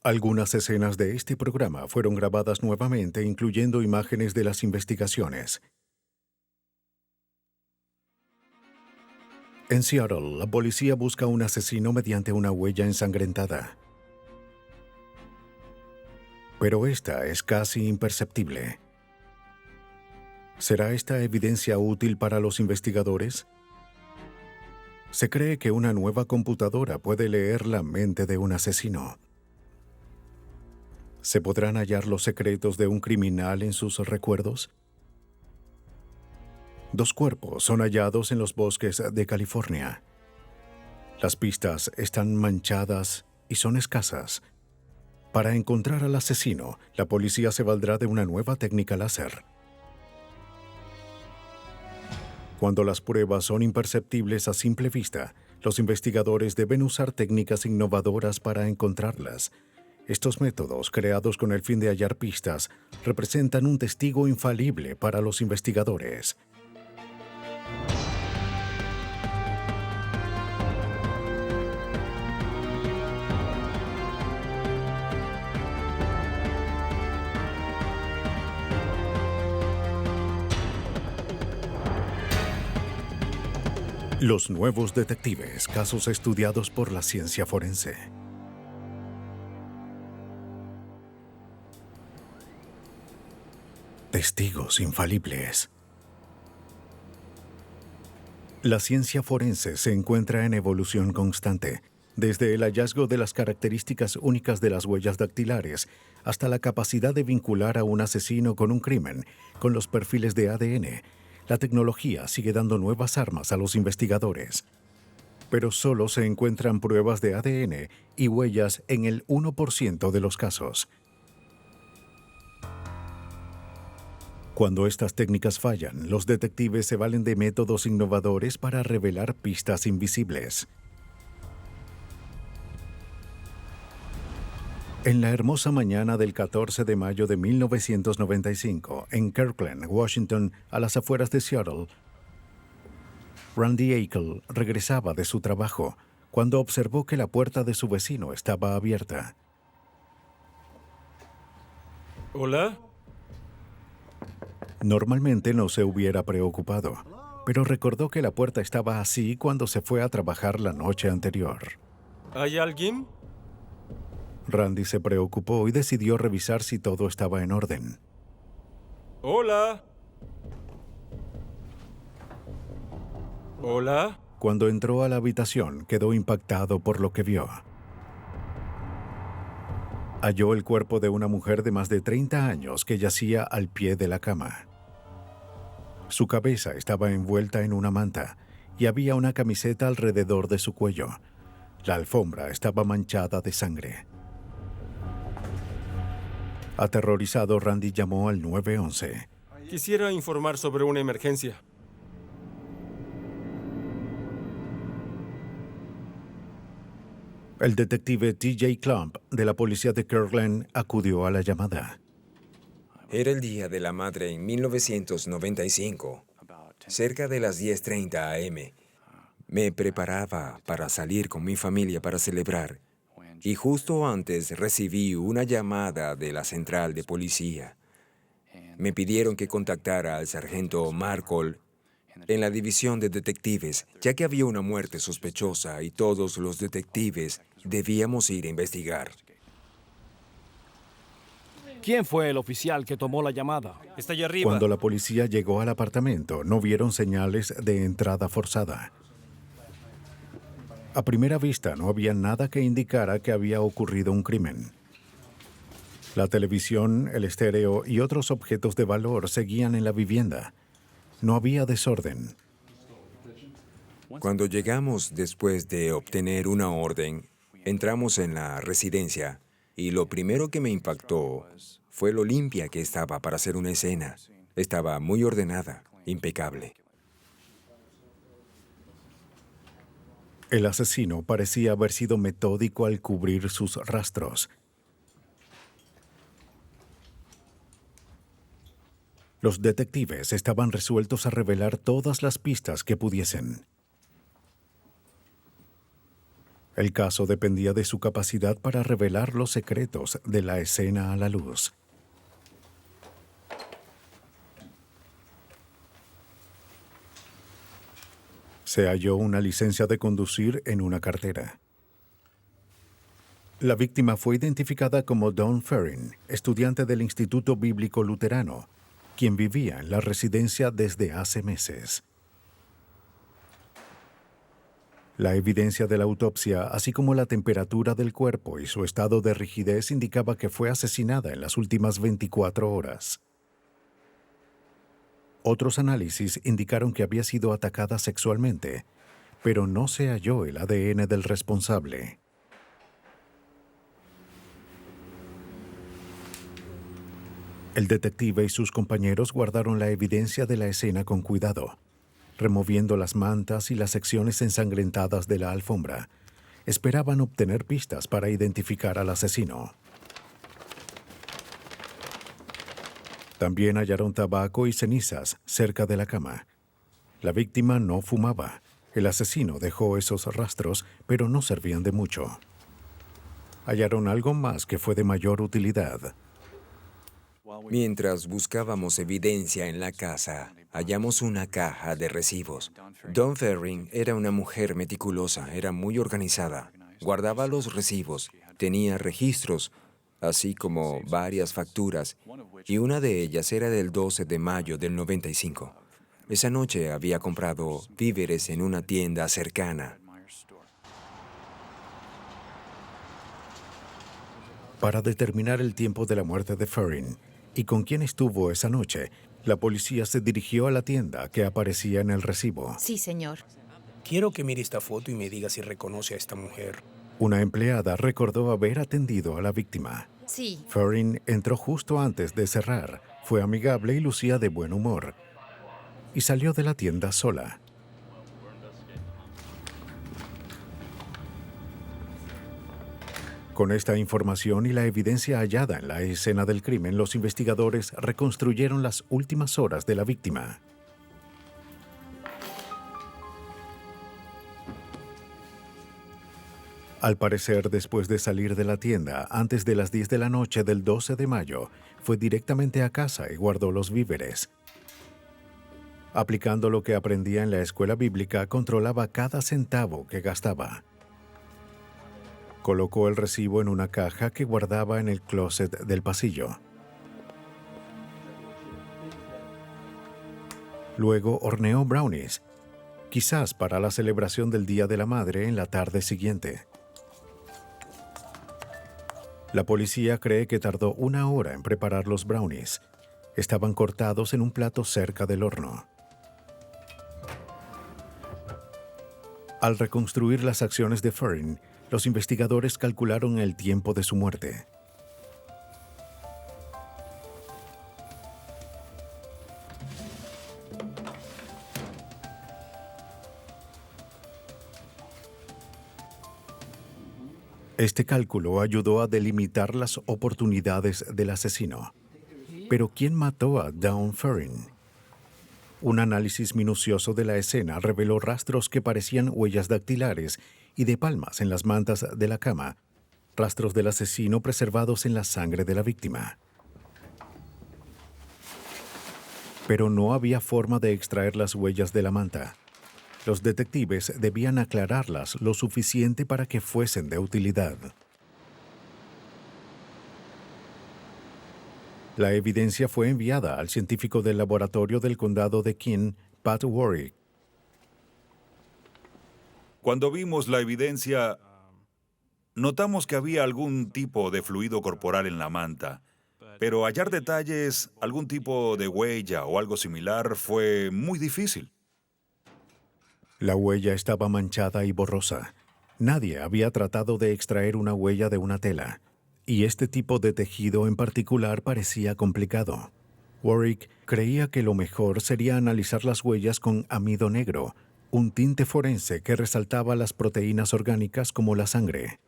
Algunas escenas de este programa fueron grabadas nuevamente, incluyendo imágenes de las investigaciones. En Seattle, la policía busca a un asesino mediante una huella ensangrentada. Pero esta es casi imperceptible. ¿Será esta evidencia útil para los investigadores? Se cree que una nueva computadora puede leer la mente de un asesino. ¿Se podrán hallar los secretos de un criminal en sus recuerdos? 2 cuerpos son hallados en los bosques de California. Las pistas están manchadas y son escasas. Para encontrar al asesino, la policía se valdrá de una nueva técnica láser. Cuando las pruebas son imperceptibles a simple vista, los investigadores deben usar técnicas innovadoras para encontrarlas. Estos métodos, creados con el fin de hallar pistas, representan un testigo infalible para los investigadores. Los nuevos detectives, casos estudiados por la ciencia forense. Testigos infalibles. La ciencia forense se encuentra en evolución constante, desde el hallazgo de las características únicas de las huellas dactilares hasta la capacidad de vincular a un asesino con un crimen, con los perfiles de ADN. La tecnología sigue dando nuevas armas a los investigadores. Pero solo se encuentran pruebas de ADN y huellas en el 1% de los casos. Cuando estas técnicas fallan, los detectives se valen de métodos innovadores para revelar pistas invisibles. En la hermosa mañana del 14 de mayo de 1995, en Kirkland, Washington, a las afueras de Seattle, Randy Eichel regresaba de su trabajo cuando observó que la puerta de su vecino estaba abierta. ¿Hola? Normalmente no se hubiera preocupado, pero recordó que la puerta estaba así cuando se fue a trabajar la noche anterior. ¿Hay alguien? Randy se preocupó y decidió revisar si todo estaba en orden. ¿Hola? ¿Hola? Cuando entró a la habitación, quedó impactado por lo que vio. Halló el cuerpo de una mujer de más de 30 años que yacía al pie de la cama. Su cabeza estaba envuelta en una manta y había una camiseta alrededor de su cuello. La alfombra estaba manchada de sangre. Aterrorizado, Randy llamó al 911. Quisiera informar sobre una emergencia. El detective T.J. Klump de la policía de Kirkland acudió a la llamada. Era el Día de la Madre en 1995, cerca de las 10:30 a.m. Me preparaba para salir con mi familia para celebrar, y justo antes recibí una llamada de la central de policía. Me pidieron que contactara al sargento Markle en la división de detectives, ya que había una muerte sospechosa y todos los detectives debíamos ir a investigar. ¿Quién fue el oficial que tomó la llamada? Está allá arriba. Cuando la policía llegó al apartamento, no vieron señales de entrada forzada. A primera vista, no había nada que indicara que había ocurrido un crimen. La televisión, el estéreo y otros objetos de valor seguían en la vivienda. No había desorden. Cuando llegamos después de obtener una orden, entramos en la residencia y lo primero que me impactó fue lo limpia que estaba para hacer una escena. Estaba muy ordenada, impecable. El asesino parecía haber sido metódico al cubrir sus rastros. Los detectives estaban resueltos a revelar todas las pistas que pudiesen. El caso dependía de su capacidad para revelar los secretos de la escena a la luz. Se halló una licencia de conducir en una cartera. La víctima fue identificada como Dawn Ferrin, estudiante del Instituto Bíblico Luterano, quien vivía en la residencia desde hace meses. La evidencia de la autopsia, así como la temperatura del cuerpo y su estado de rigidez, indicaba que fue asesinada en las últimas 24 horas. Otros análisis indicaron que había sido atacada sexualmente, pero no se halló el ADN del responsable. El detective y sus compañeros guardaron la evidencia de la escena con cuidado, removiendo las mantas y las secciones ensangrentadas de la alfombra. Esperaban obtener pistas para identificar al asesino. También hallaron tabaco y cenizas cerca de la cama. La víctima no fumaba. El asesino dejó esos rastros, pero no servían de mucho. Hallaron algo más que fue de mayor utilidad. Mientras buscábamos evidencia en la casa, hallamos una caja de recibos. Dawn Ferrin era una mujer meticulosa, era muy organizada. Guardaba los recibos, tenía registros, así como varias facturas, y una de ellas era del 12 de mayo del 95. Esa noche había comprado víveres en una tienda cercana. Para determinar el tiempo de la muerte de Ferrin y con quién estuvo esa noche, la policía se dirigió a la tienda que aparecía en el recibo. Sí, señor. Quiero que mire esta foto y me diga si reconoce a esta mujer. Una empleada recordó haber atendido a la víctima. Sí. Ferrin entró justo antes de cerrar, fue amigable y lucía de buen humor, y salió de la tienda sola. Con esta información y la evidencia hallada en la escena del crimen, los investigadores reconstruyeron las últimas horas de la víctima. Al parecer, después de salir de la tienda, antes de las 10 de la noche del 12 de mayo, fue directamente a casa y guardó los víveres. Aplicando lo que aprendía en la escuela bíblica, controlaba cada centavo que gastaba. Colocó el recibo en una caja que guardaba en el closet del pasillo. Luego horneó brownies, quizás para la celebración del Día de la Madre en la tarde siguiente. La policía cree que tardó 1 hora en preparar los brownies. Estaban cortados en un plato cerca del horno. Al reconstruir las acciones de Ferrin, los investigadores calcularon el tiempo de su muerte. Este cálculo ayudó a delimitar las oportunidades del asesino. Pero ¿quién mató a Dawn Ferrin? Un análisis minucioso de la escena reveló rastros que parecían huellas dactilares y de palmas en las mantas de la cama, rastros del asesino preservados en la sangre de la víctima. Pero no había forma de extraer las huellas de la manta. Los detectives debían aclararlas lo suficiente para que fuesen de utilidad. La evidencia fue enviada al científico del laboratorio del condado de King, Pat Warwick. Cuando vimos la evidencia, notamos que había algún tipo de fluido corporal en la manta, pero hallar detalles, algún tipo de huella o algo similar fue muy difícil. La huella estaba manchada y borrosa. Nadie había tratado de extraer una huella de una tela, y este tipo de tejido en particular parecía complicado. Warwick creía que lo mejor sería analizar las huellas con amido negro, un tinte forense que resaltaba las proteínas orgánicas como la sangre.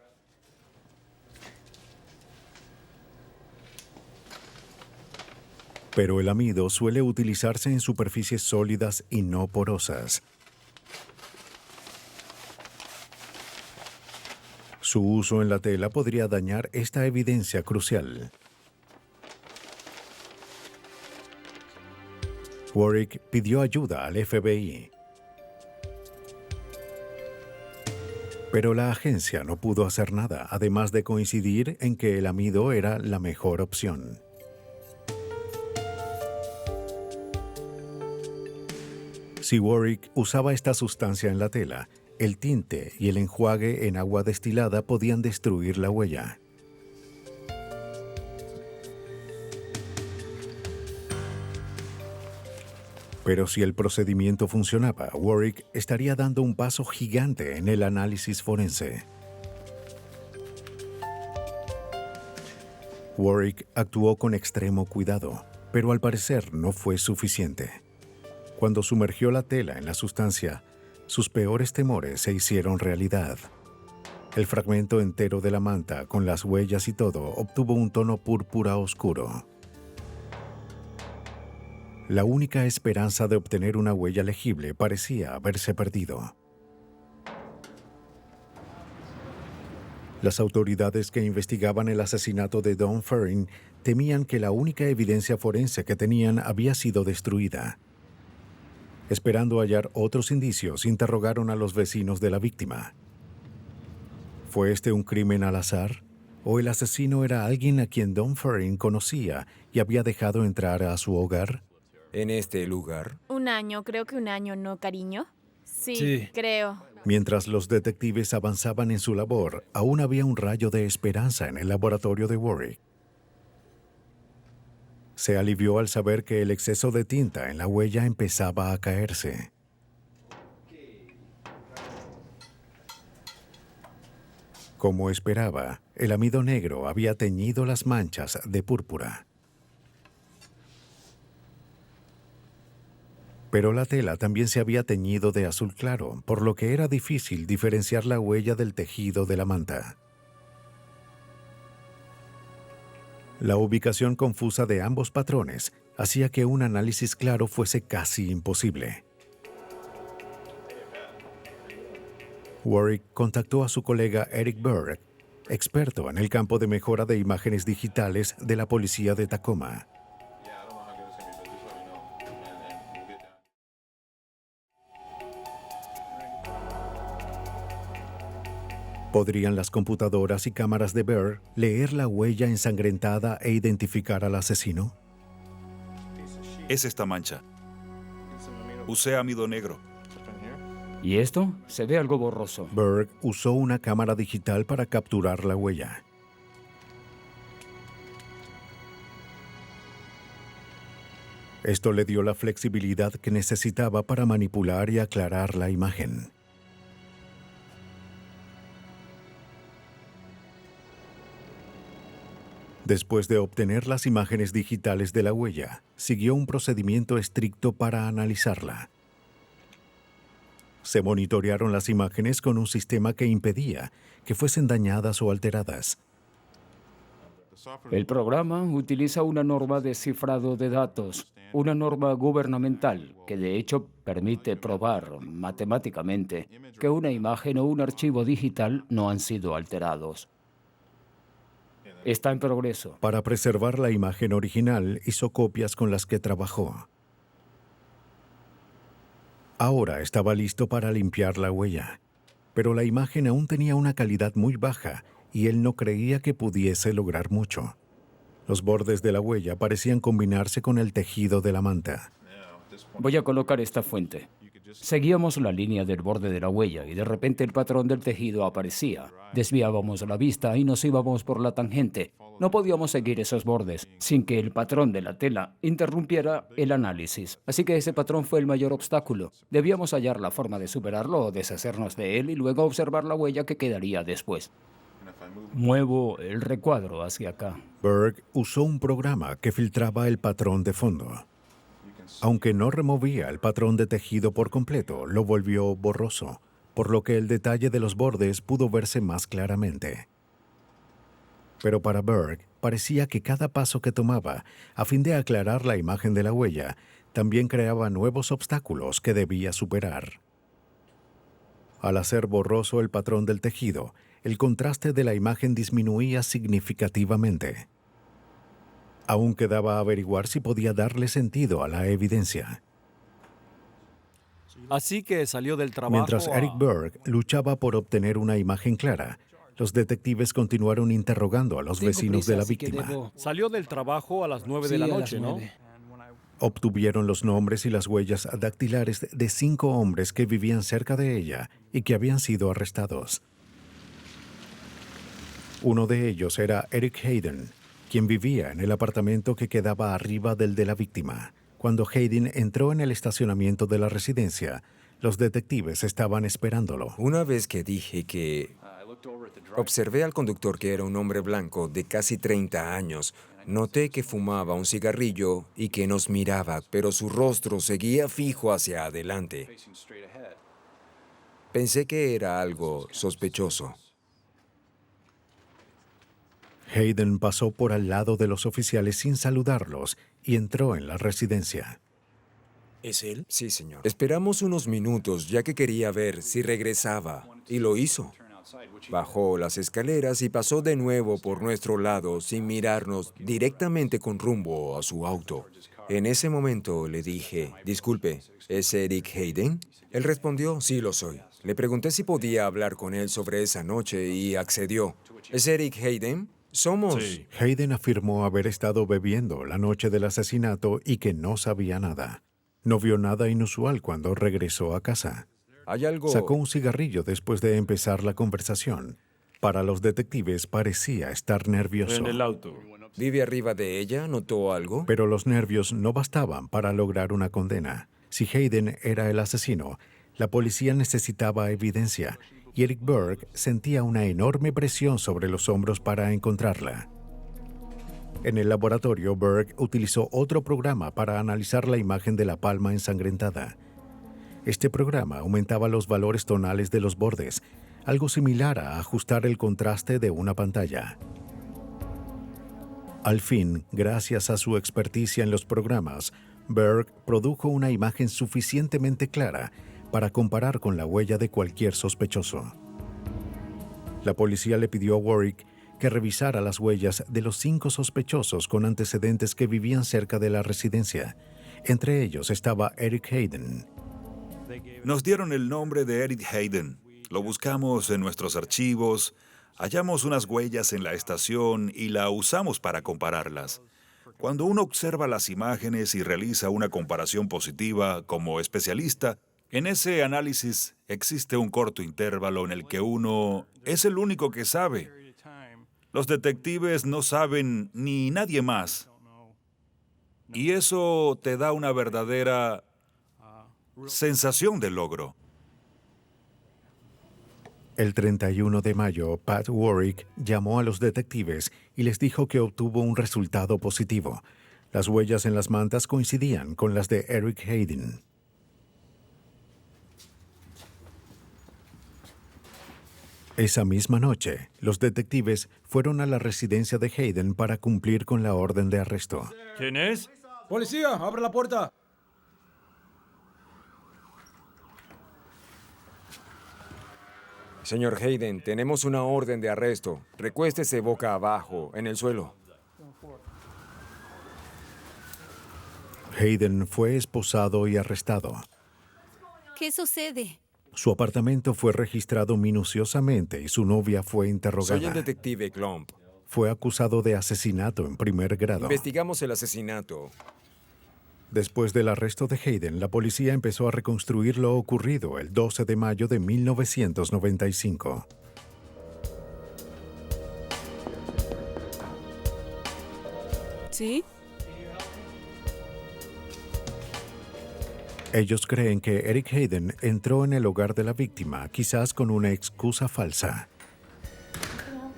Pero el amido suele utilizarse en superficies sólidas y no porosas. Su uso en la tela podría dañar esta evidencia crucial. Warwick pidió ayuda al FBI. Pero la agencia no pudo hacer nada, además de coincidir en que el amido era la mejor opción. Si Warwick usaba esta sustancia en la tela, el tinte y el enjuague en agua destilada podían destruir la huella. Pero si el procedimiento funcionaba, Warwick estaría dando un paso gigante en el análisis forense. Warwick actuó con extremo cuidado, pero al parecer no fue suficiente. Cuando sumergió la tela en la sustancia, sus peores temores se hicieron realidad. El fragmento entero de la manta, con las huellas y todo, obtuvo un tono púrpura oscuro. La única esperanza de obtener una huella legible parecía haberse perdido. Las autoridades que investigaban el asesinato de Don Ferrin temían que la única evidencia forense que tenían había sido destruida. Esperando hallar otros indicios, interrogaron a los vecinos de la víctima. ¿Fue este un crimen al azar? ¿O el asesino era alguien a quien Don Ferrin conocía y había dejado entrar a su hogar? En este lugar, Un año, creo que un año, ¿no, cariño? Sí, Sí. creo. Mientras los detectives avanzaban en su labor, aún había un rayo de esperanza en el laboratorio de Warwick. Se alivió al saber que el exceso de tinta en la huella empezaba a caerse. Como esperaba, el amido negro había teñido las manchas de púrpura. Pero la tela también se había teñido de azul claro, por lo que era difícil diferenciar la huella del tejido de la manta. La ubicación confusa de ambos patrones hacía que un análisis claro fuese casi imposible. Warwick contactó a su colega Eric Berg, experto en el campo de mejora de imágenes digitales de la policía de Tacoma. ¿Podrían las computadoras y cámaras de Berg leer la huella ensangrentada e identificar al asesino? Es esta mancha. Usé amido negro. ¿Y esto? Se ve algo borroso. Berg usó una cámara digital para capturar la huella. Esto le dio la flexibilidad que necesitaba para manipular y aclarar la imagen. Después de obtener las imágenes digitales de la huella, siguió un procedimiento estricto para analizarla. Se monitorearon las imágenes con un sistema que impedía que fuesen dañadas o alteradas. El programa utiliza una norma de cifrado de datos, una norma gubernamental que de hecho permite probar matemáticamente que una imagen o un archivo digital no han sido alterados. Está en progreso. Para preservar la imagen original, hizo copias con las que trabajó. Ahora estaba listo para limpiar la huella, pero la imagen aún tenía una calidad muy baja y él no creía que pudiese lograr mucho. Los bordes de la huella parecían combinarse con el tejido de la manta. Voy a colocar esta fuente. Seguíamos la línea del borde de la huella y de repente el patrón del tejido aparecía. Desviábamos la vista y nos íbamos por la tangente. No podíamos seguir esos bordes sin que el patrón de la tela interrumpiera el análisis. Así que ese patrón fue el mayor obstáculo. Debíamos hallar la forma de superarlo o deshacernos de él y luego observar la huella que quedaría después. Muevo el recuadro hacia acá. Berg usó un programa que filtraba el patrón de fondo. Aunque no removía el patrón de tejido por completo, lo volvió borroso, por lo que el detalle de los bordes pudo verse más claramente. Pero para Berg parecía que cada paso que tomaba, a fin de aclarar la imagen de la huella, también creaba nuevos obstáculos que debía superar. Al hacer borroso el patrón del tejido, el contraste de la imagen disminuía significativamente. Aún quedaba averiguar si podía darle sentido a la evidencia. Así que salió del trabajo. Mientras Eric Berg luchaba por obtener una imagen clara, los detectives continuaron interrogando a los vecinos de la víctima. Salió del trabajo a las 9 de la noche, ¿no? Obtuvieron los nombres y las huellas dactilares de 5 hombres que vivían cerca de ella y que habían sido arrestados. Uno de ellos era Eric Hayden, quien vivía en el apartamento que quedaba arriba del de la víctima. Cuando Hayden entró en el estacionamiento de la residencia, los detectives estaban esperándolo. Una vez que dije que observé al conductor, que era un hombre blanco de casi 30 años, noté que fumaba un cigarrillo y que nos miraba, pero su rostro seguía fijo hacia adelante. Pensé que era algo sospechoso. Hayden pasó por al lado de los oficiales sin saludarlos y entró en la residencia. ¿Es él? Sí, señor. Esperamos unos minutos, ya que quería ver si regresaba, y lo hizo. Bajó las escaleras y pasó de nuevo por nuestro lado sin mirarnos, directamente con rumbo a su auto. En ese momento le dije, disculpe, ¿es Eric Hayden? Él respondió, sí, lo soy. Le pregunté si podía hablar con él sobre esa noche y accedió. ¿Es Eric Hayden? Somos... Sí. Hayden afirmó haber estado bebiendo la noche del asesinato y que no sabía nada. No vio nada inusual cuando regresó a casa. ¿Hay algo...? Sacó un cigarrillo después de empezar la conversación. Para los detectives parecía estar nervioso. En el auto. ¿Vive arriba de ella? ¿Notó algo? Pero los nervios no bastaban para lograr una condena. Si Hayden era el asesino, la policía necesitaba evidencia y Eric Berg sentía una enorme presión sobre los hombros para encontrarla. En el laboratorio, Berg utilizó otro programa para analizar la imagen de la palma ensangrentada. Este programa aumentaba los valores tonales de los bordes, algo similar a ajustar el contraste de una pantalla. Al fin, gracias a su experticia en los programas, Berg produjo una imagen suficientemente clara para comparar con la huella de cualquier sospechoso. La policía le pidió a Warwick que revisara las huellas de los 5 sospechosos con antecedentes que vivían cerca de la residencia. Entre ellos estaba Eric Hayden. Nos dieron el nombre de Eric Hayden. Lo buscamos en nuestros archivos, hallamos unas huellas en la estación y la usamos para compararlas. Cuando uno observa las imágenes y realiza una comparación positiva como especialista, en ese análisis existe un corto intervalo en el que uno es el único que sabe. Los detectives no saben ni nadie más. Y eso te da una verdadera sensación de logro. El 31 de mayo, Pat Warwick llamó a los detectives y les dijo que obtuvo un resultado positivo. Las huellas en las mantas coincidían con las de Eric Hayden. Esa misma noche, los detectives fueron a la residencia de Hayden para cumplir con la orden de arresto. ¿Quién es? ¡Policía, abre la puerta! Señor Hayden, tenemos una orden de arresto. Recuéstese boca abajo, en el suelo. Hayden fue esposado y arrestado. ¿Qué sucede? Su apartamento fue registrado minuciosamente y su novia fue interrogada. Soy el detective Klump. Fue acusado de asesinato en primer grado. Investigamos el asesinato. Después del arresto de Hayden, la policía empezó a reconstruir lo ocurrido el 12 de mayo de 1995. ¿Sí? Ellos creen que Eric Hayden entró en el hogar de la víctima, quizás con una excusa falsa.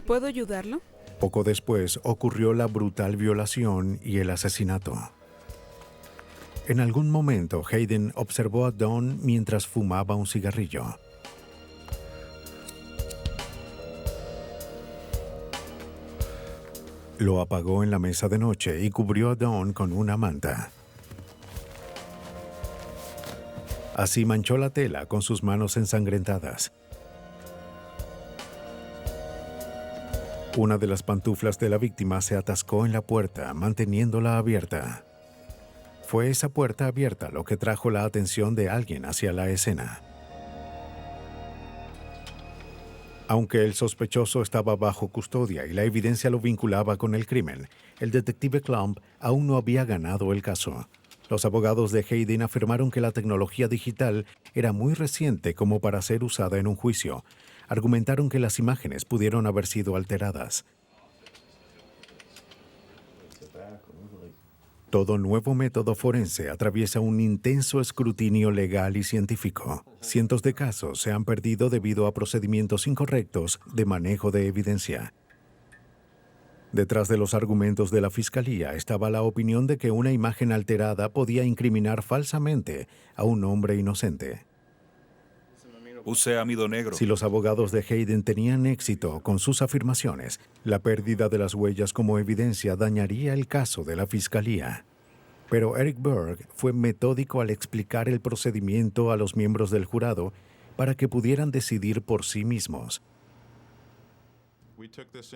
¿Puedo ayudarlo? Poco después ocurrió la brutal violación y el asesinato. En algún momento, Hayden observó a Dawn mientras fumaba un cigarrillo. Lo apagó en la mesa de noche y cubrió a Dawn con una manta. Así manchó la tela con sus manos ensangrentadas. Una de las pantuflas de la víctima se atascó en la puerta, manteniéndola abierta. Fue esa puerta abierta lo que trajo la atención de alguien hacia la escena. Aunque el sospechoso estaba bajo custodia y la evidencia lo vinculaba con el crimen, el detective Klump aún no había ganado el caso. Los abogados de Hayden afirmaron que la tecnología digital era muy reciente como para ser usada en un juicio. Argumentaron que las imágenes pudieron haber sido alteradas. Todo nuevo método forense atraviesa un intenso escrutinio legal y científico. Cientos de casos se han perdido debido a procedimientos incorrectos de manejo de evidencia. Detrás de los argumentos de la fiscalía estaba la opinión de que una imagen alterada podía incriminar falsamente a un hombre inocente. Use amido negro. Si los abogados de Hayden tenían éxito con sus afirmaciones, la pérdida de las huellas como evidencia dañaría el caso de la fiscalía. Pero Eric Berg fue metódico al explicar el procedimiento a los miembros del jurado para que pudieran decidir por sí mismos.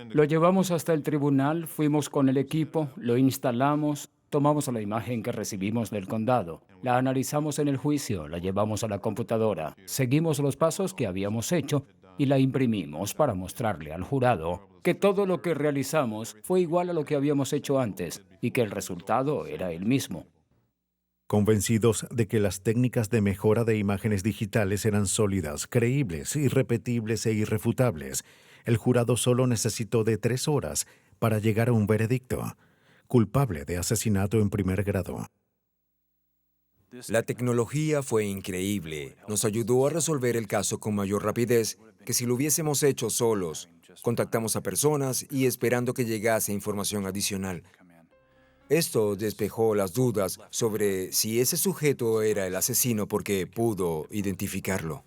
Lo llevamos hasta el tribunal, fuimos con el equipo, lo instalamos, tomamos la imagen que recibimos del condado, la analizamos en el juicio, la llevamos a la computadora, seguimos los pasos que habíamos hecho y la imprimimos para mostrarle al jurado que todo lo que realizamos fue igual a lo que habíamos hecho antes y que el resultado era el mismo. Convencidos de que las técnicas de mejora de imágenes digitales eran sólidas, creíbles, irrepetibles e irrefutables, el jurado solo necesitó de 3 horas para llegar a un veredicto: culpable de asesinato en primer grado. La tecnología fue increíble. Nos ayudó a resolver el caso con mayor rapidez que si lo hubiésemos hecho solos. Contactamos a personas y esperando que llegase información adicional. Esto despejó las dudas sobre si ese sujeto era el asesino porque pudo identificarlo.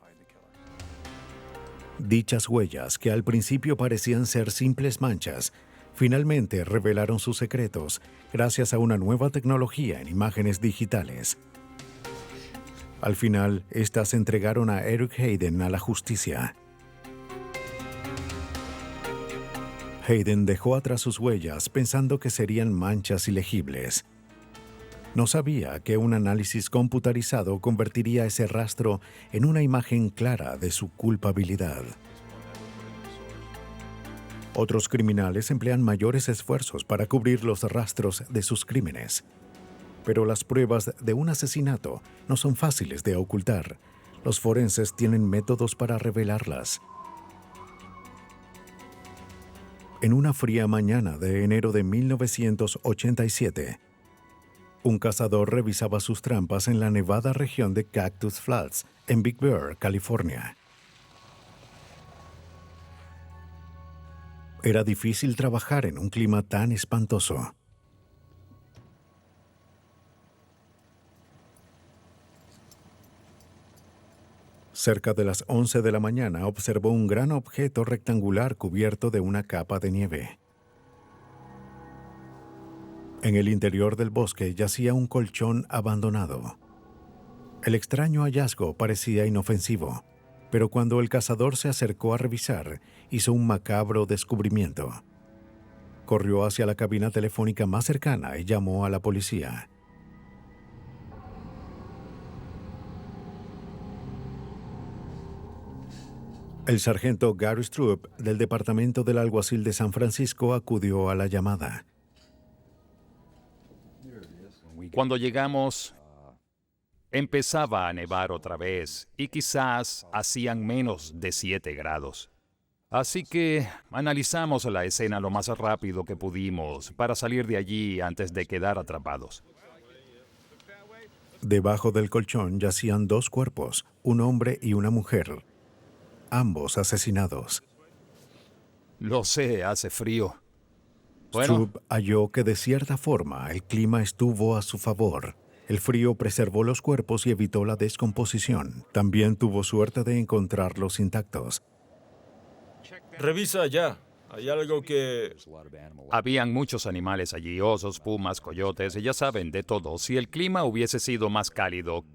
Dichas huellas, que al principio parecían ser simples manchas, finalmente revelaron sus secretos gracias a una nueva tecnología en imágenes digitales. Al final, estas entregaron a Eric Hayden a la justicia. Hayden dejó atrás sus huellas pensando que serían manchas ilegibles. No sabía que un análisis computarizado convertiría ese rastro en una imagen clara de su culpabilidad. Otros criminales emplean mayores esfuerzos para cubrir los rastros de sus crímenes. Pero las pruebas de un asesinato no son fáciles de ocultar. Los forenses tienen métodos para revelarlas. En una fría mañana de enero de 1987, un cazador revisaba sus trampas en la nevada región de Cactus Flats, en Big Bear, California. Era difícil trabajar en un clima tan espantoso. Cerca de las 11 de la mañana observó un gran objeto rectangular cubierto de una capa de nieve. En el interior del bosque yacía un colchón abandonado. El extraño hallazgo parecía inofensivo, pero cuando el cazador se acercó a revisar, hizo un macabro descubrimiento. Corrió hacia la cabina telefónica más cercana y llamó a la policía. El sargento Gary Stroop, del Departamento del Alguacil de San Francisco, acudió a la llamada. Cuando llegamos, empezaba a nevar otra vez y quizás hacían menos de 7 grados. Así que analizamos la escena lo más rápido que pudimos para salir de allí antes de quedar atrapados. Debajo del colchón yacían 2 cuerpos, un hombre y una mujer, ambos asesinados. Lo sé, hace frío. Stroop halló que de cierta forma el clima estuvo a su favor. El frío preservó los cuerpos y evitó la descomposición. También tuvo suerte de encontrarlos intactos. Revisa ya. Hay algo que... Habían muchos animales allí, osos, pumas, coyotes, ya saben, de todo. Si el clima hubiese sido más cálido,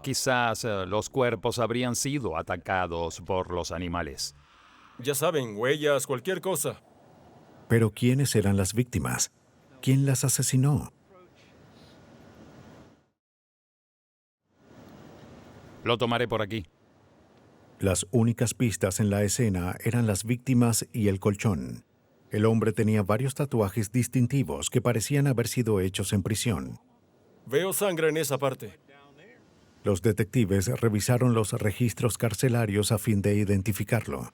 quizás los cuerpos habrían sido atacados por los animales. Ya saben, huellas, cualquier cosa. Pero ¿quiénes eran las víctimas? ¿Quién las asesinó? Lo tomaré por aquí. Las únicas pistas en la escena eran las víctimas y el colchón. El hombre tenía varios tatuajes distintivos que parecían haber sido hechos en prisión. Veo sangre en esa parte. Los detectives revisaron los registros carcelarios a fin de identificarlo.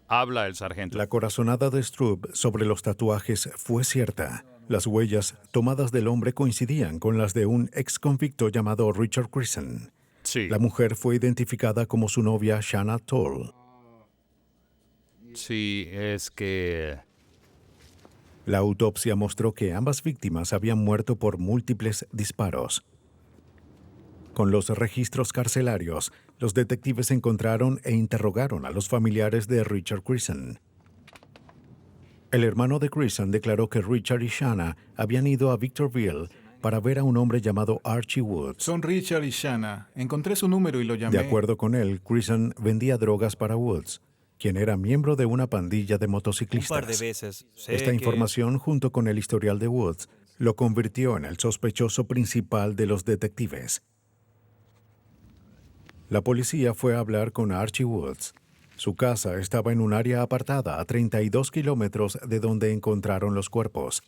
Habla el sargento. La corazonada de Stroop sobre los tatuajes fue cierta. Las huellas tomadas del hombre coincidían con las de un ex convicto llamado Richard Grison. Sí. La mujer fue identificada como su novia Shanna Toll. Sí, es que... La autopsia mostró que ambas víctimas habían muerto por múltiples disparos. Con los registros carcelarios, los detectives encontraron e interrogaron a los familiares de Richard Grison. El hermano de Grison declaró que Richard y Shanna habían ido a Victorville para ver a un hombre llamado Archie Woods. Son Richard y Shanna. Encontré su número y lo llamé. De acuerdo con él, Grison vendía drogas para Woods, quien era miembro de una pandilla de motociclistas. Un par de veces. Esta información, junto con el historial de Woods, lo convirtió en el sospechoso principal de los detectives. La policía fue a hablar con Archie Woods. Su casa estaba en un área apartada a 32 kilómetros de donde encontraron los cuerpos.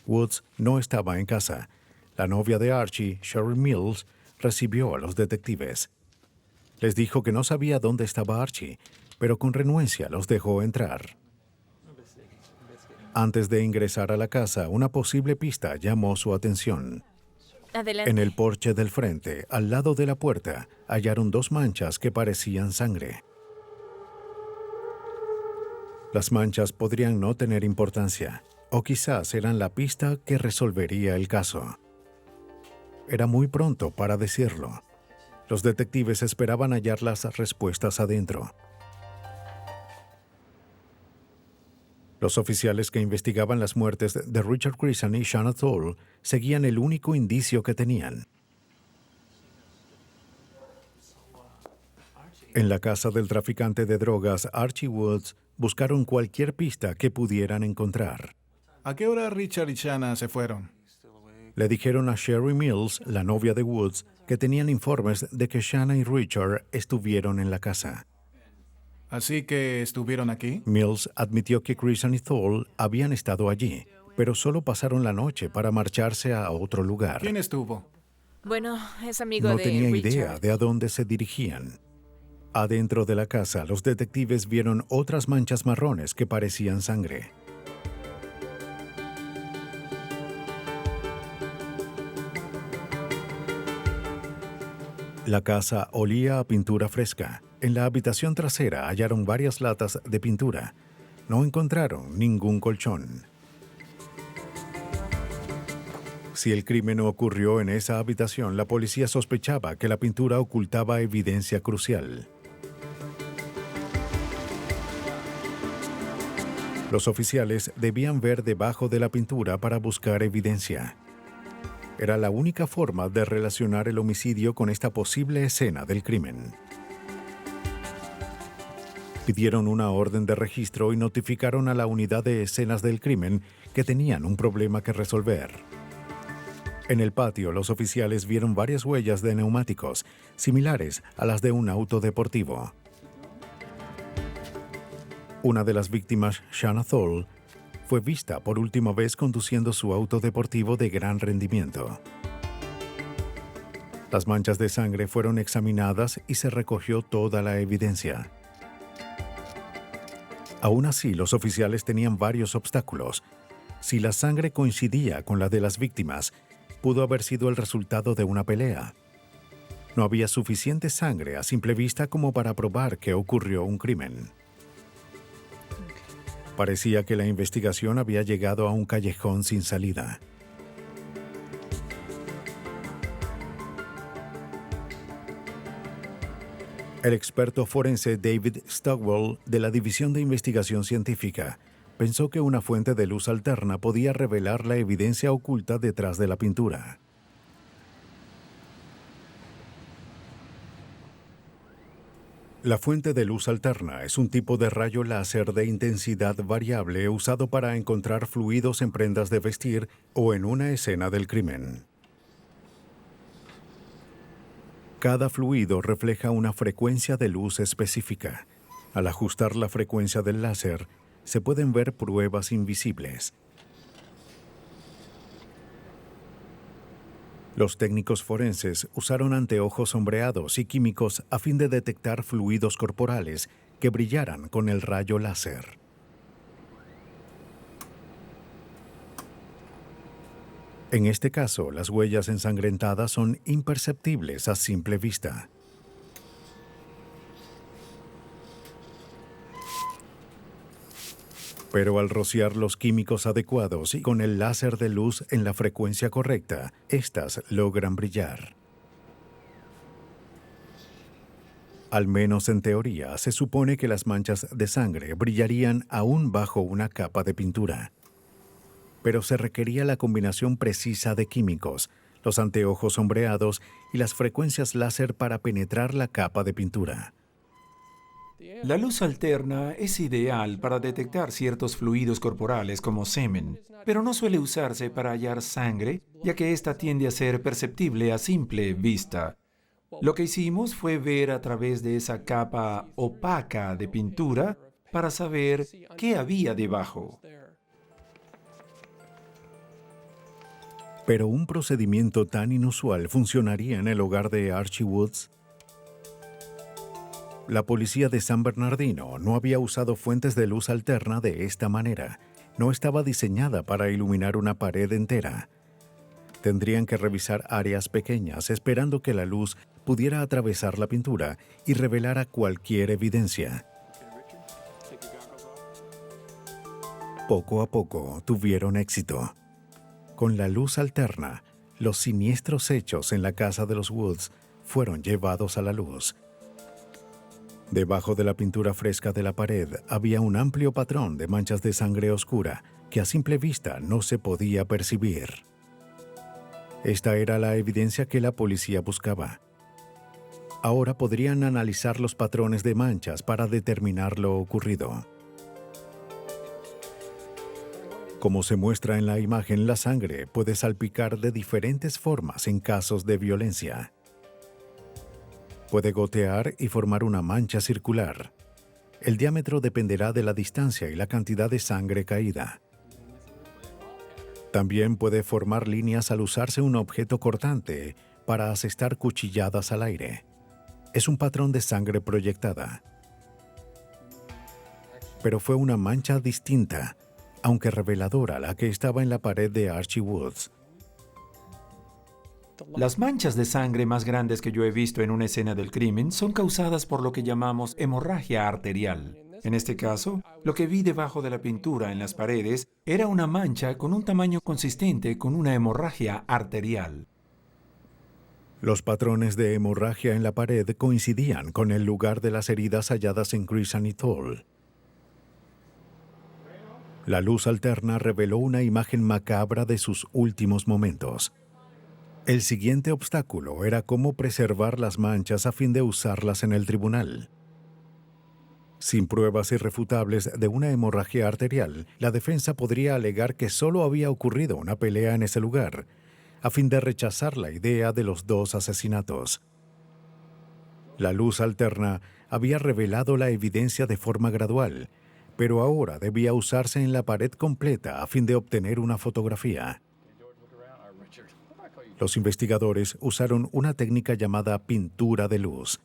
Woods no estaba en casa. La novia de Archie, Sherry Mills, recibió a los detectives. Les dijo que no sabía dónde estaba Archie, pero con renuencia los dejó entrar. Antes de ingresar a la casa, una posible pista llamó su atención. Adelante. En el porche del frente, al lado de la puerta, hallaron dos manchas que parecían sangre. Las manchas podrían no tener importancia, o quizás eran la pista que resolvería el caso. Era muy pronto para decirlo. Los detectives esperaban hallar las respuestas adentro. Los oficiales que investigaban las muertes de Richard Grison y Shanna Toll seguían el único indicio que tenían. En la casa del traficante de drogas Archie Woods buscaron cualquier pista que pudieran encontrar. ¿A qué hora Richard y Shanna se fueron? Le dijeron a Sherry Mills, la novia de Woods, que tenían informes de que Shanna y Richard estuvieron en la casa. ¿Así que estuvieron aquí? Mills admitió que Grison y Toll habían estado allí, pero solo pasaron la noche para marcharse a otro lugar. ¿Quién estuvo? Bueno, es amigo No de tenía Richard. idea de a dónde se dirigían. Adentro de la casa, los detectives vieron otras manchas marrones que parecían sangre. La casa olía a pintura fresca. En la habitación trasera hallaron varias latas de pintura. No encontraron ningún colchón. Si el crimen ocurrió en esa habitación, la policía sospechaba que la pintura ocultaba evidencia crucial. Los oficiales debían ver debajo de la pintura para buscar evidencia. Era la única forma de relacionar el homicidio con esta posible escena del crimen. Pidieron una orden de registro y notificaron a la unidad de escenas del crimen que tenían un problema que resolver. En el patio, los oficiales vieron varias huellas de neumáticos, similares a las de un auto deportivo. Una de las víctimas, Shanna Toll, fue vista por última vez conduciendo su auto deportivo de gran rendimiento. Las manchas de sangre fueron examinadas y se recogió toda la evidencia. Aún así, los oficiales tenían varios obstáculos. Si la sangre coincidía con la de las víctimas, pudo haber sido el resultado de una pelea. No había suficiente sangre a simple vista como para probar que ocurrió un crimen. Parecía que la investigación había llegado a un callejón sin salida. El experto forense David Stockwell, de la División de Investigación Científica, pensó que una fuente de luz alterna podía revelar la evidencia oculta detrás de la pintura. La fuente de luz alterna es un tipo de rayo láser de intensidad variable usado para encontrar fluidos en prendas de vestir o en una escena del crimen. Cada fluido refleja una frecuencia de luz específica. Al ajustar la frecuencia del láser, se pueden ver pruebas invisibles. Los técnicos forenses usaron anteojos sombreados y químicos a fin de detectar fluidos corporales que brillaran con el rayo láser. En este caso, las huellas ensangrentadas son imperceptibles a simple vista. Pero al rociar los químicos adecuados y con el láser de luz en la frecuencia correcta, éstas logran brillar. Al menos en teoría, se supone que las manchas de sangre brillarían aún bajo una capa de pintura. Pero se requería la combinación precisa de químicos, los anteojos sombreados y las frecuencias láser para penetrar la capa de pintura. La luz alterna es ideal para detectar ciertos fluidos corporales como semen, pero no suele usarse para hallar sangre, ya que ésta tiende a ser perceptible a simple vista. Lo que hicimos fue ver a través de esa capa opaca de pintura para saber qué había debajo. ¿Pero un procedimiento tan inusual funcionaría en el hogar de Archie Woods? La policía de San Bernardino no había usado fuentes de luz alterna de esta manera. No estaba diseñada para iluminar una pared entera. Tendrían que revisar áreas pequeñas, esperando que la luz pudiera atravesar la pintura y revelara cualquier evidencia. Poco a poco tuvieron éxito. Con la luz alterna, los siniestros hechos en la casa de los Woods fueron llevados a la luz. Debajo de la pintura fresca de la pared había un amplio patrón de manchas de sangre oscura que a simple vista no se podía percibir. Esta era la evidencia que la policía buscaba. Ahora podrían analizar los patrones de manchas para determinar lo ocurrido. Como se muestra en la imagen, la sangre puede salpicar de diferentes formas en casos de violencia. Puede gotear y formar una mancha circular. El diámetro dependerá de la distancia y la cantidad de sangre caída. También puede formar líneas al usarse un objeto cortante para asestar cuchilladas al aire. Es un patrón de sangre proyectada. Pero fue una mancha distinta, aunque reveladora, la que estaba en la pared de Archie Woods. Las manchas de sangre más grandes que yo he visto en una escena del crimen son causadas por lo que llamamos hemorragia arterial. En este caso, lo que vi debajo de la pintura en las paredes era una mancha con un tamaño consistente con una hemorragia arterial. Los patrones de hemorragia en la pared coincidían con el lugar de las heridas halladas en Chris Toll. La luz alterna reveló una imagen macabra de sus últimos momentos. El siguiente obstáculo era cómo preservar las manchas a fin de usarlas en el tribunal. Sin pruebas irrefutables de una hemorragia arterial, la defensa podría alegar que solo había ocurrido una pelea en ese lugar, a fin de rechazar la idea de los dos asesinatos. La luz alterna había revelado la evidencia de forma gradual, pero ahora debía usarse en la pared completa a fin de obtener una fotografía. Los investigadores usaron una técnica llamada pintura de luz.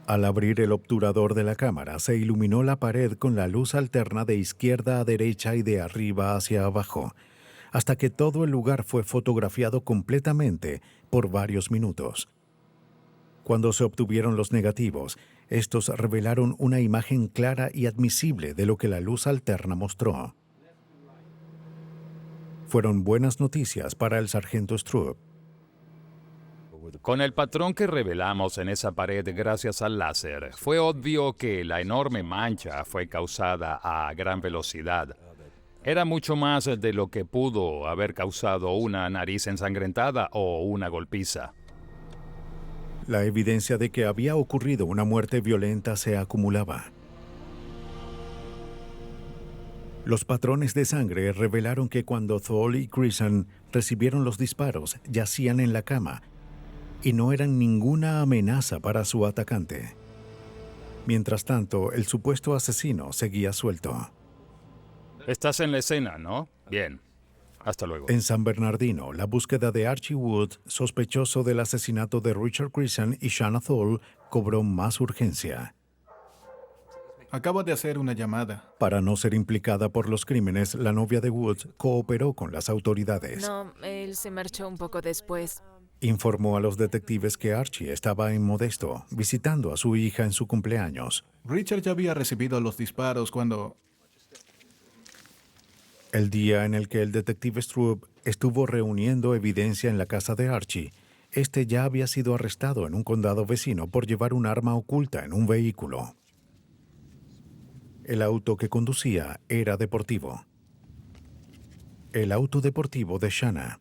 Al abrir el obturador de la cámara, se iluminó la pared con la luz alterna de izquierda a derecha y de arriba hacia abajo, hasta que todo el lugar fue fotografiado completamente por varios minutos. Cuando se obtuvieron los negativos, estos revelaron una imagen clara y admisible de lo que la luz alterna mostró. Fueron buenas noticias para el sargento Stroop. Con el patrón que revelamos en esa pared gracias al láser, fue obvio que la enorme mancha fue causada a gran velocidad. Era mucho más de lo que pudo haber causado una nariz ensangrentada o una golpiza. La evidencia de que había ocurrido una muerte violenta se acumulaba. Los patrones de sangre revelaron que cuando Thole y Grissom recibieron los disparos, yacían en la cama y no eran ninguna amenaza para su atacante. Mientras tanto, el supuesto asesino seguía suelto. Estás en la escena, ¿no? Bien. Hasta luego. En San Bernardino, la búsqueda de Archie Wood, sospechoso del asesinato de Richard Grissom y Shanna Thole, cobró más urgencia. Acabo de hacer una llamada. Para no ser implicada por los crímenes, la novia de Woods cooperó con las autoridades. No, él se marchó un poco después. Informó a los detectives que Archie estaba en Modesto, visitando a su hija en su cumpleaños. Richard ya había recibido los disparos cuando... El día en el que el detective Stroop estuvo reuniendo evidencia en la casa de Archie, este ya había sido arrestado en un condado vecino por llevar un arma oculta en un vehículo. El auto que conducía era deportivo. El auto deportivo de Shanna.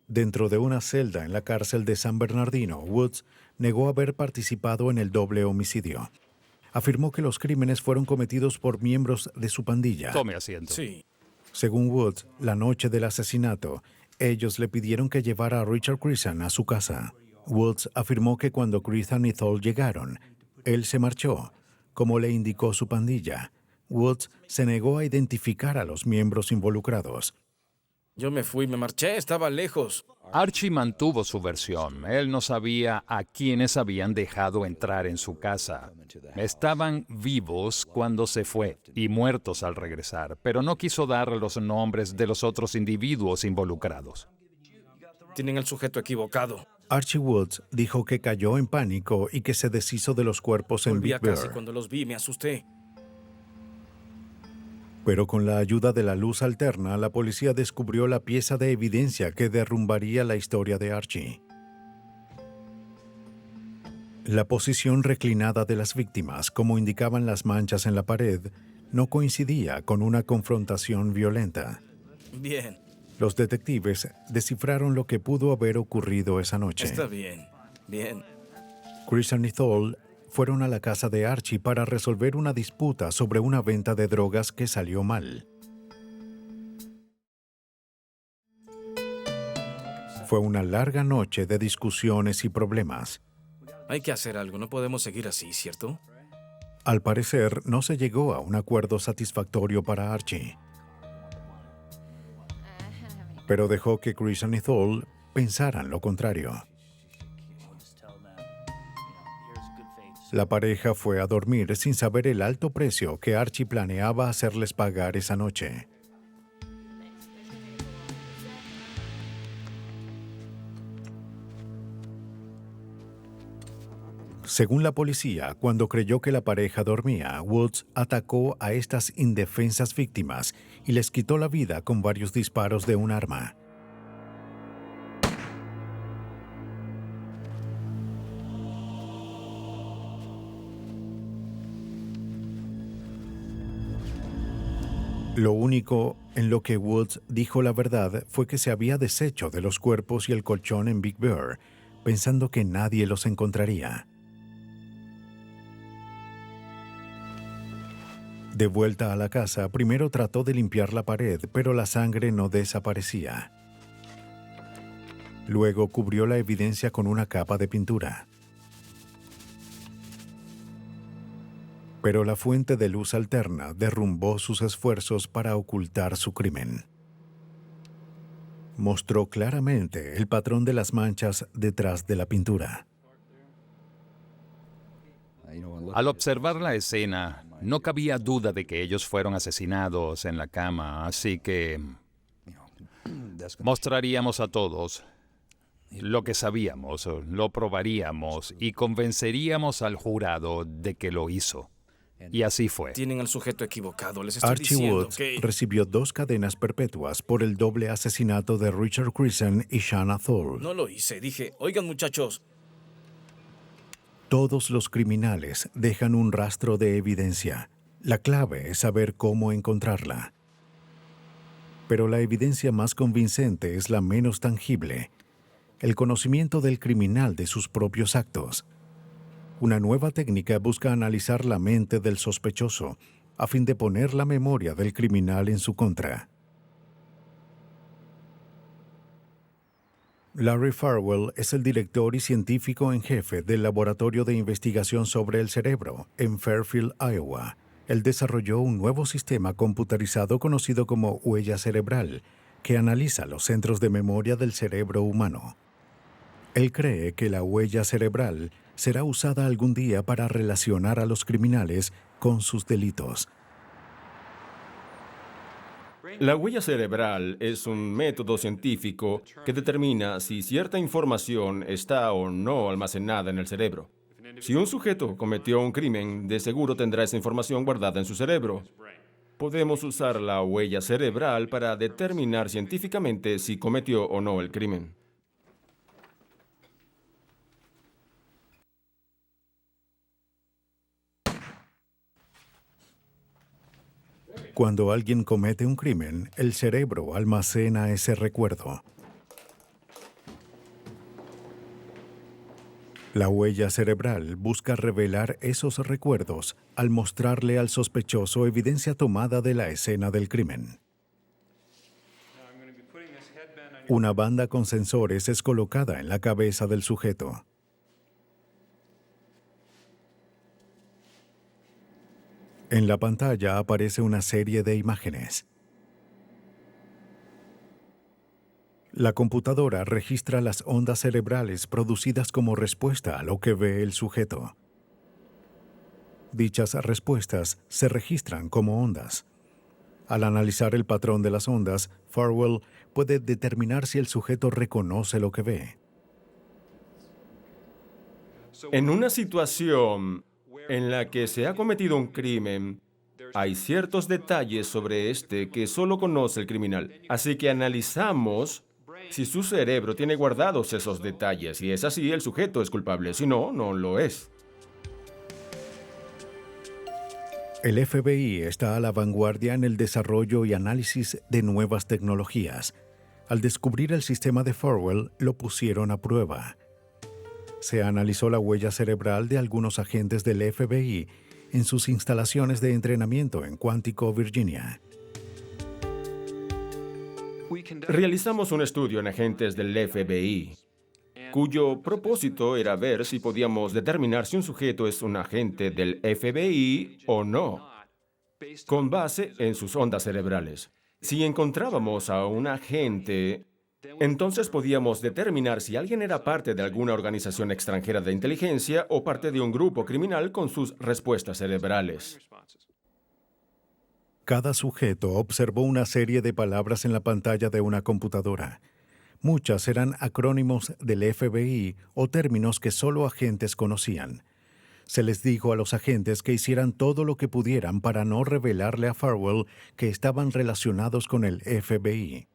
Dentro de una celda en la cárcel de San Bernardino, Woods negó haber participado en el doble homicidio. Afirmó que los crímenes fueron cometidos por miembros de su pandilla. Tome asiento. Sí. Según Woods, la noche del asesinato, ellos le pidieron que llevara a Richard Grissom a su casa. Woods afirmó que cuando Grissom y Thole llegaron, él se marchó, como le indicó su pandilla. Woods se negó a identificar a los miembros involucrados. Yo me fui, me marché, estaba lejos. Archie mantuvo su versión. Él no sabía a quiénes habían dejado entrar en su casa. Estaban vivos cuando se fue y muertos al regresar, pero no quiso dar los nombres de los otros individuos involucrados. Tienen al sujeto equivocado. Archie Woods dijo que cayó en pánico y que se deshizo de los cuerpos en Volví a Big casa y Bear. cuando los vi me asusté. Pero con la ayuda de la luz alterna, la policía descubrió la pieza de evidencia que derrumbaría la historia de Archie. La posición reclinada de las víctimas, como indicaban las manchas en la pared, no coincidía con una confrontación violenta. Bien, Los detectives descifraron lo que pudo haber ocurrido esa noche. está bien, bien. Grissom y Thole fueron a la casa de Archie para resolver una disputa sobre una venta de drogas que salió mal. Fue una larga noche de discusiones y problemas. Hay que hacer algo, no podemos seguir así, ¿cierto? Al parecer, no se llegó a un acuerdo satisfactorio para Archie. Pero dejó que Grissom y Thole pensaran lo contrario. La pareja fue a dormir sin saber el alto precio que Archie planeaba hacerles pagar esa noche. Según la policía, cuando creyó que la pareja dormía, Woods atacó a estas indefensas víctimas y les quitó la vida con varios disparos de un arma. Lo único en lo que Woods dijo la verdad fue que se había deshecho de los cuerpos y el colchón en Big Bear, pensando que nadie los encontraría. De vuelta a la casa, primero trató de limpiar la pared, pero la sangre no desaparecía. Luego cubrió la evidencia con una capa de pintura. Pero la fuente de luz alterna derrumbó sus esfuerzos para ocultar su crimen. Mostró claramente el patrón de las manchas detrás de la pintura. Al observar la escena, no cabía duda de que ellos fueron asesinados en la cama, así que mostraríamos a todos lo que sabíamos, lo probaríamos y convenceríamos al jurado de que lo hizo. Y así fue. Tienen al sujeto equivocado, les estoy Archie diciendo Woods que... recibió 2 cadenas perpetuas por el doble asesinato de Richard Grissom y Shanna Thole. No lo hice, dije, oigan muchachos, Todos los criminales dejan un rastro de evidencia. La clave es saber cómo encontrarla. Pero la evidencia más convincente es la menos tangible. el conocimiento del criminal de sus propios actos. Una nueva técnica busca analizar la mente del sospechoso a fin de poner la memoria del criminal en su contra. Larry Farwell es el director y científico en jefe del Laboratorio de Investigación sobre el Cerebro en Fairfield, Iowa. Él desarrolló un nuevo sistema computarizado conocido como huella cerebral, que analiza los centros de memoria del cerebro humano. Él cree que la huella cerebral será usada algún día para relacionar a los criminales con sus delitos. La huella cerebral es un método científico que determina si cierta información está o no almacenada en el cerebro. Si un sujeto cometió un crimen, de seguro tendrá esa información guardada en su cerebro. Podemos usar la huella cerebral para determinar científicamente si cometió o no el crimen. Cuando alguien comete un crimen, el cerebro almacena ese recuerdo. La huella cerebral busca revelar esos recuerdos al mostrarle al sospechoso evidencia tomada de la escena del crimen. Una banda con sensores es colocada en la cabeza del sujeto. En la pantalla aparece una serie de imágenes. La computadora registra las ondas cerebrales producidas como respuesta a lo que ve el sujeto. Dichas respuestas se registran como ondas. Al analizar el patrón de las ondas, Farwell puede determinar si el sujeto reconoce lo que ve. En una situación en la que se ha cometido un crimen, hay ciertos detalles sobre este que solo conoce el criminal. Así que analizamos si su cerebro tiene guardados esos detalles. Si es así, el sujeto es culpable. Si no, no lo es. El FBI está a la vanguardia en el desarrollo y análisis de nuevas tecnologías. Al descubrir el sistema de Farwell, lo pusieron a prueba. Se analizó la huella cerebral de algunos agentes del FBI en sus instalaciones de entrenamiento en Quantico, Virginia. Realizamos un estudio en agentes del FBI, cuyo propósito era ver si podíamos determinar si un sujeto es un agente del FBI o no, con base en sus ondas cerebrales. Si encontrábamos a un agente, entonces podíamos determinar si alguien era parte de alguna organización extranjera de inteligencia o parte de un grupo criminal con sus respuestas cerebrales. Cada sujeto observó una serie de palabras en la pantalla de una computadora. Muchas eran acrónimos del FBI o términos que solo agentes conocían. Se les dijo a los agentes que hicieran todo lo que pudieran para no revelarle a Farwell que estaban relacionados con el FBI.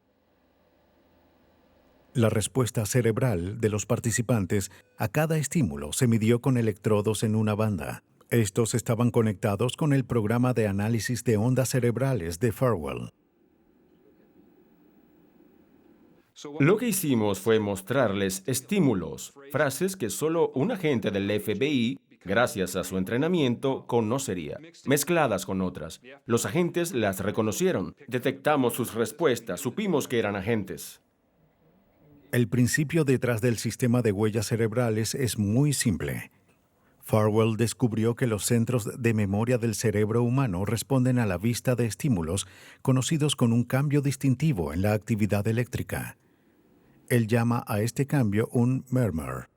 La respuesta cerebral de los participantes a cada estímulo se midió con electrodos en una banda. Estos estaban conectados con el programa de análisis de ondas cerebrales de Farwell. Lo que hicimos fue mostrarles estímulos, frases que solo un agente del FBI, gracias a su entrenamiento, conocería, mezcladas con otras. Los agentes las reconocieron, detectamos sus respuestas, supimos que eran agentes. El principio detrás del sistema de huellas cerebrales es muy simple. Farwell descubrió que los centros de memoria del cerebro humano responden a la vista de estímulos conocidos con un cambio distintivo en la actividad eléctrica. Él llama a este cambio un murmur.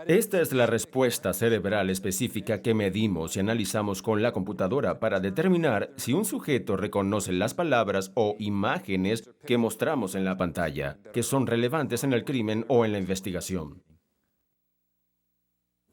Esta es la respuesta cerebral específica que medimos y analizamos con la computadora para determinar si un sujeto reconoce las palabras o imágenes que mostramos en la pantalla, que son relevantes en el crimen o en la investigación.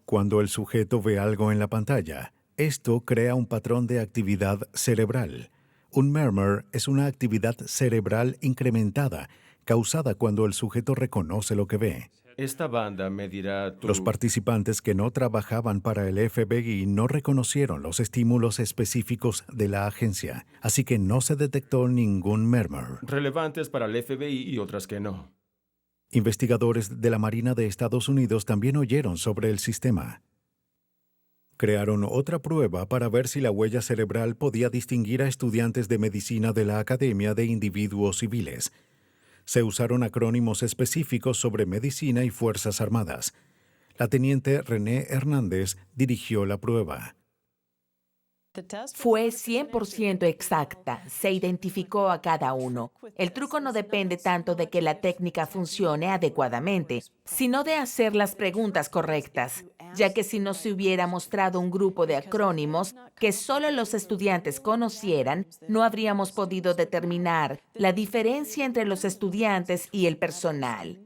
Cuando el sujeto ve algo en la pantalla, esto crea un patrón de actividad cerebral. Un murmur es una actividad cerebral incrementada, causada cuando el sujeto reconoce lo que ve. Esta banda medirá Los participantes que no trabajaban para el FBI no reconocieron los estímulos específicos de la agencia, así que no se detectó ningún murmur. relevantes para el FBI y otras que no. Investigadores de la Marina de Estados Unidos también oyeron sobre el sistema. Crearon otra prueba para ver si la huella cerebral podía distinguir a estudiantes de medicina de la academia de individuos civiles. Se usaron acrónimos específicos sobre medicina y Fuerzas Armadas. La teniente René Hernández dirigió la prueba. Fue 100% exacta, se identificó a cada uno. El truco no depende tanto de que la técnica funcione adecuadamente, sino de hacer las preguntas correctas, ya que si no se hubiera mostrado un grupo de acrónimos que solo los estudiantes conocieran, no habríamos podido determinar la diferencia entre los estudiantes y el personal.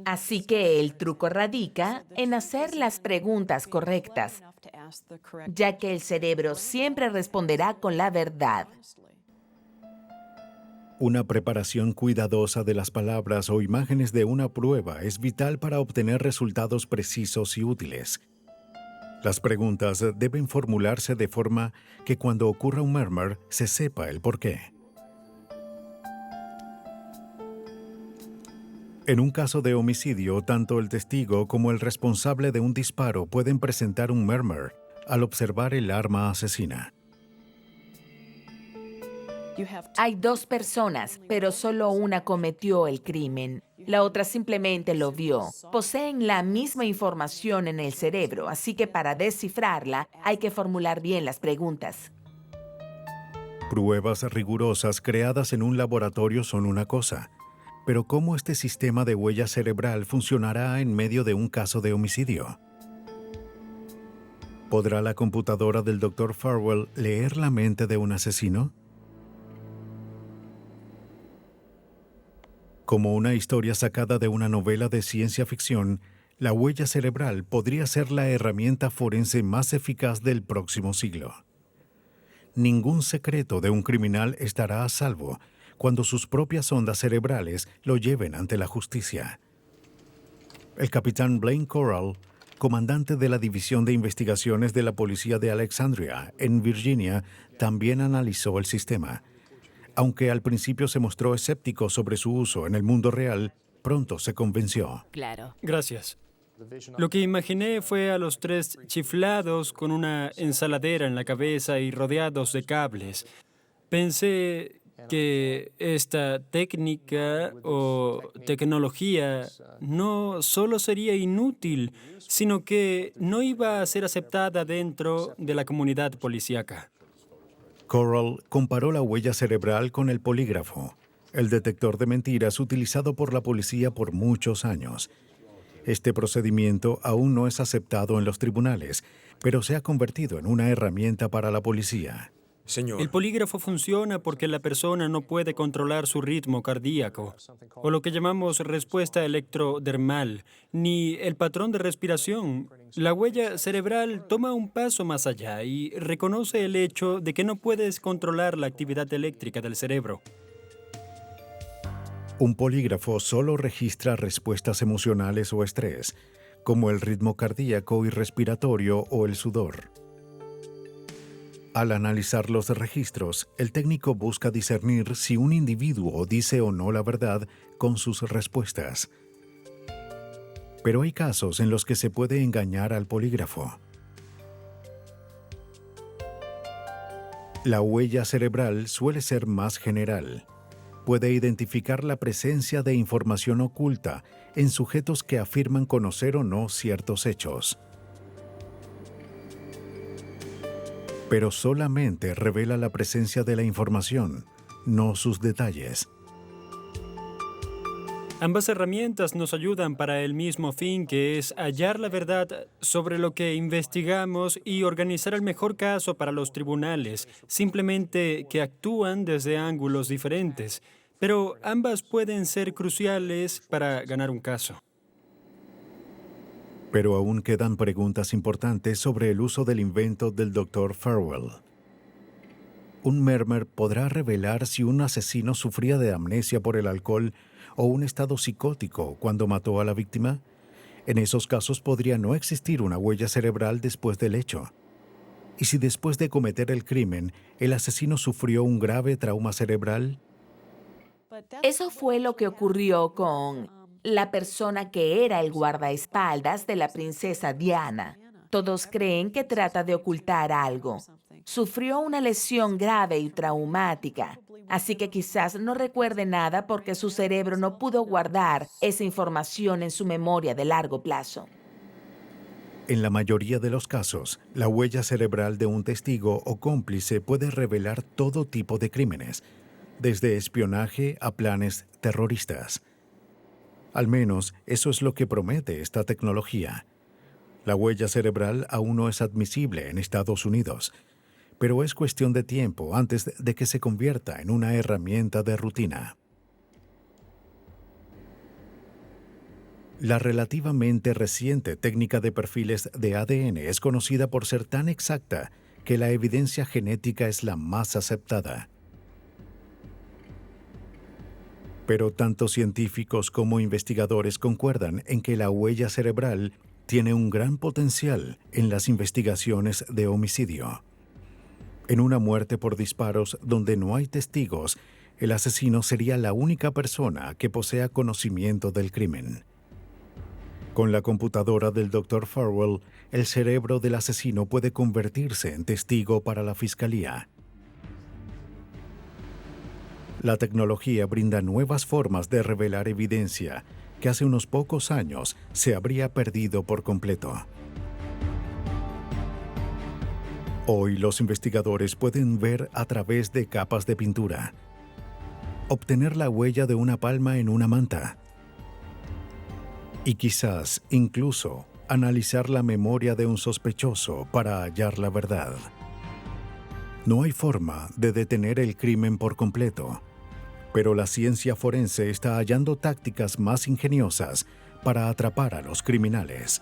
Así que el truco radica en hacer las preguntas correctas, ya que el cerebro siempre responderá con la verdad. Una preparación cuidadosa de las palabras o imágenes de una prueba es vital para obtener resultados precisos y útiles. Las preguntas deben formularse de forma que cuando ocurra un murmur se sepa el porqué. En un caso de homicidio, tanto el testigo como el responsable de un disparo pueden presentar un murmur al observar el arma asesina. Hay dos personas, pero solo una cometió el crimen. La otra simplemente lo vio. Poseen la misma información en el cerebro, así que para descifrarla hay que formular bien las preguntas. Pruebas rigurosas creadas en un laboratorio son una cosa, pero ¿cómo este sistema de huella cerebral funcionará en medio de un caso de homicidio? ¿Podrá la computadora del Dr. Farwell leer la mente de un asesino? Como una historia sacada de una novela de ciencia ficción, la huella cerebral podría ser la herramienta forense más eficaz del próximo siglo. Ningún secreto de un criminal estará a salvo cuando sus propias ondas cerebrales lo lleven ante la justicia. El capitán Blaine Corral, comandante de la División de Investigaciones de la Policía de Alexandria, en Virginia, también analizó el sistema. Aunque al principio se mostró escéptico sobre su uso en el mundo real, pronto se convenció. Claro. Gracias. Lo que imaginé fue a los tres chiflados con una ensaladera en la cabeza y rodeados de cables. Pensé que esta técnica o tecnología no solo sería inútil, sino que no iba a ser aceptada dentro de la comunidad policíaca. Corral comparó la huella cerebral con el polígrafo, el detector de mentiras utilizado por la policía por muchos años. Este procedimiento aún no es aceptado en los tribunales, pero se ha convertido en una herramienta para la policía. Señor. El polígrafo funciona porque la persona no puede controlar su ritmo cardíaco, o lo que llamamos respuesta electrodermal, ni el patrón de respiración. La huella cerebral toma un paso más allá y reconoce el hecho de que no puedes controlar la actividad eléctrica del cerebro. Un polígrafo solo registra respuestas emocionales o estrés, como el ritmo cardíaco y respiratorio o el sudor. Al analizar los registros, el técnico busca discernir si un individuo dice o no la verdad con sus respuestas. Pero hay casos en los que se puede engañar al polígrafo. La huella cerebral suele ser más general. Puede identificar la presencia de información oculta en sujetos que afirman conocer o no ciertos hechos. Pero solamente revela la presencia de la información, no sus detalles. Ambas herramientas nos ayudan para el mismo fin, que es hallar la verdad sobre lo que investigamos y organizar el mejor caso para los tribunales, simplemente que actúan desde ángulos diferentes. Pero ambas pueden ser cruciales para ganar un caso. Pero aún quedan preguntas importantes sobre el uso del invento del Dr. Farwell. ¿Un murmur podrá revelar si un asesino sufría de amnesia por el alcohol o un estado psicótico cuando mató a la víctima? En esos casos podría no existir una huella cerebral después del hecho. ¿Y si después de cometer el crimen, el asesino sufrió un grave trauma cerebral? Eso fue lo que ocurrió con la persona que era el guardaespaldas de la princesa Diana. Todos creen que trata de ocultar algo. Sufrió una lesión grave y traumática, así que quizás no recuerde nada porque su cerebro no pudo guardar esa información en su memoria de largo plazo. En la mayoría de los casos, la huella cerebral de un testigo o cómplice puede revelar todo tipo de crímenes, desde espionaje a planes terroristas. Al menos eso es lo que promete esta tecnología. La huella cerebral aún no es admisible en Estados Unidos, pero es cuestión de tiempo antes de que se convierta en una herramienta de rutina. La relativamente reciente técnica de perfiles de ADN es conocida por ser tan exacta que la evidencia genética es la más aceptada. Pero tanto científicos como investigadores concuerdan en que la huella cerebral tiene un gran potencial en las investigaciones de homicidio. En una muerte por disparos donde no hay testigos, el asesino sería la única persona que posea conocimiento del crimen. Con la computadora del Dr. Farwell, el cerebro del asesino puede convertirse en testigo para la fiscalía. La tecnología brinda nuevas formas de revelar evidencia que hace unos pocos años se habría perdido por completo. Hoy los investigadores pueden ver a través de capas de pintura, obtener la huella de una palma en una manta y quizás incluso analizar la memoria de un sospechoso para hallar la verdad. No hay forma de detener el crimen por completo, pero la ciencia forense está hallando tácticas más ingeniosas para atrapar a los criminales.